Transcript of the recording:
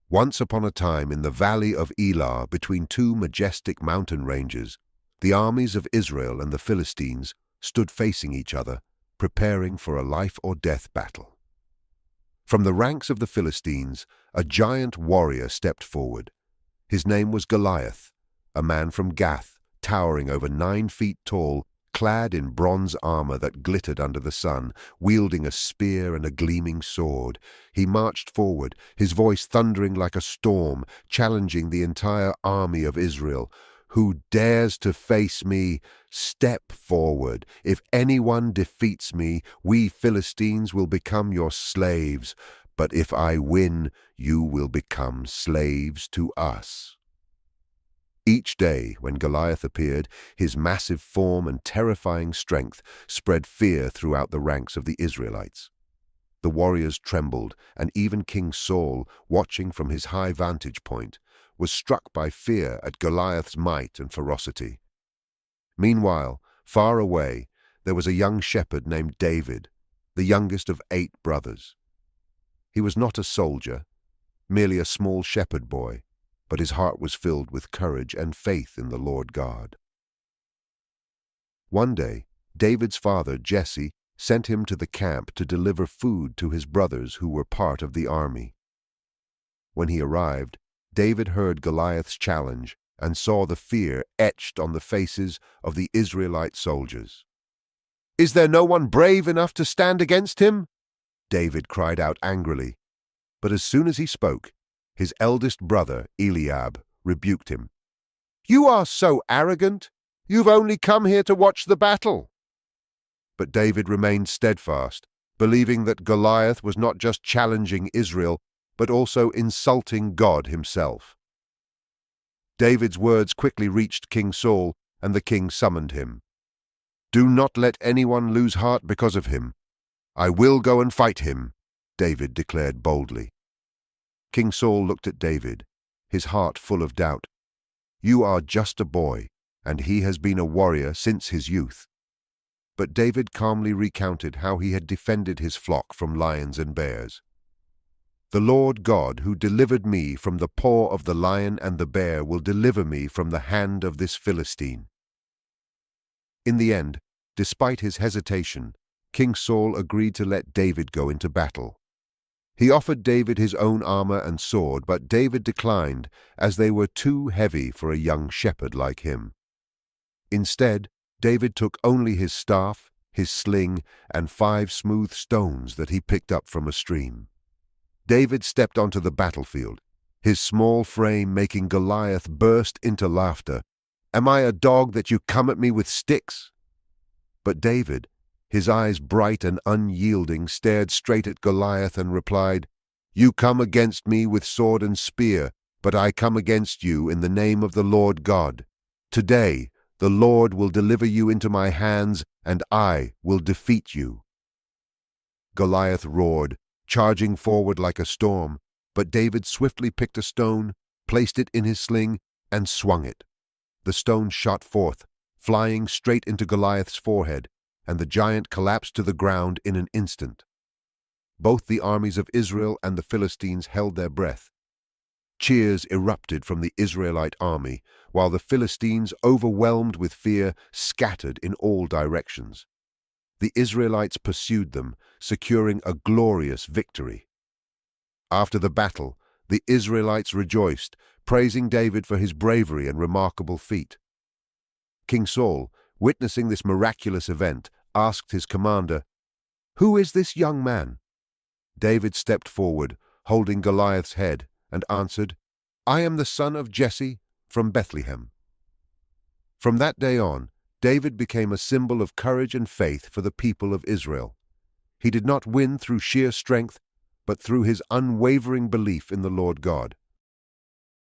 Once upon a time in the valley of Elah, between two majestic mountain ranges, the armies of Israel and the Philistines stood facing each other, preparing for a life-or-death battle. From the ranks of the Philistines, a giant warrior stepped forward. His name was Goliath, a man from Gath, towering over 9 feet tall, clad in bronze armor that glittered under the sun, wielding a spear and a gleaming sword. He marched forward, his voice thundering like a storm, challenging the entire army of Israel. "Who dares to face me? Step forward. If anyone defeats me, we Philistines will become your slaves. But if I win, you will become slaves to us." Each day, when Goliath appeared, his massive form and terrifying strength spread fear throughout the ranks of the Israelites. The warriors trembled, and even King Saul, watching from his high vantage point, was struck by fear at Goliath's might and ferocity. Meanwhile, far away, there was a young shepherd named David, the youngest of 8 brothers. He was not a soldier, merely a small shepherd boy, but his heart was filled with courage and faith in the Lord God. One day, David's father, Jesse, sent him to the camp to deliver food to his brothers who were part of the army. When he arrived, David heard Goliath's challenge and saw the fear etched on the faces of the Israelite soldiers. "Is there no one brave enough to stand against him?" David cried out angrily. But as soon as he spoke, his eldest brother, Eliab, rebuked him. "You are so arrogant. You've only come here to watch the battle." But David remained steadfast, believing that Goliath was not just challenging Israel, but also insulting God himself. David's words quickly reached King Saul, and the king summoned him. "Do not let anyone lose heart because of him. I will go and fight him," David declared boldly. King Saul looked at David, his heart full of doubt. "You are just a boy, and he has been a warrior since his youth." But David calmly recounted how he had defended his flock from lions and bears. "The Lord God, who delivered me from the paw of the lion and the bear, will deliver me from the hand of this Philistine." In the end, despite his hesitation, King Saul agreed to let David go into battle. He offered David his own armor and sword, but David declined, as they were too heavy for a young shepherd like him. Instead, David took only his staff, his sling, and 5 smooth stones that he picked up from a stream. David stepped onto the battlefield, his small frame making Goliath burst into laughter. "Am I a dog that you come at me with sticks?" But David, his eyes bright and unyielding, stared straight at Goliath and replied, "You come against me with sword and spear, but I come against you in the name of the Lord God. Today the Lord will deliver you into my hands, and I will defeat you." Goliath roared, charging forward like a storm, but David swiftly picked a stone, placed it in his sling, and swung it. The stone shot forth, flying straight into Goliath's forehead, and the giant collapsed to the ground in an instant. Both the armies of Israel and the Philistines held their breath. Cheers erupted from the Israelite army, while the Philistines, overwhelmed with fear, scattered in all directions. The Israelites pursued them, securing a glorious victory. After the battle, the Israelites rejoiced, praising David for his bravery and remarkable feat. King Saul, witnessing this miraculous event, asked his commander, "Who is this young man?" David stepped forward, holding Goliath's head, and answered, "I am the son of Jesse from Bethlehem." From that day on, David became a symbol of courage and faith for the people of Israel. He did not win through sheer strength, but through his unwavering belief in the Lord God.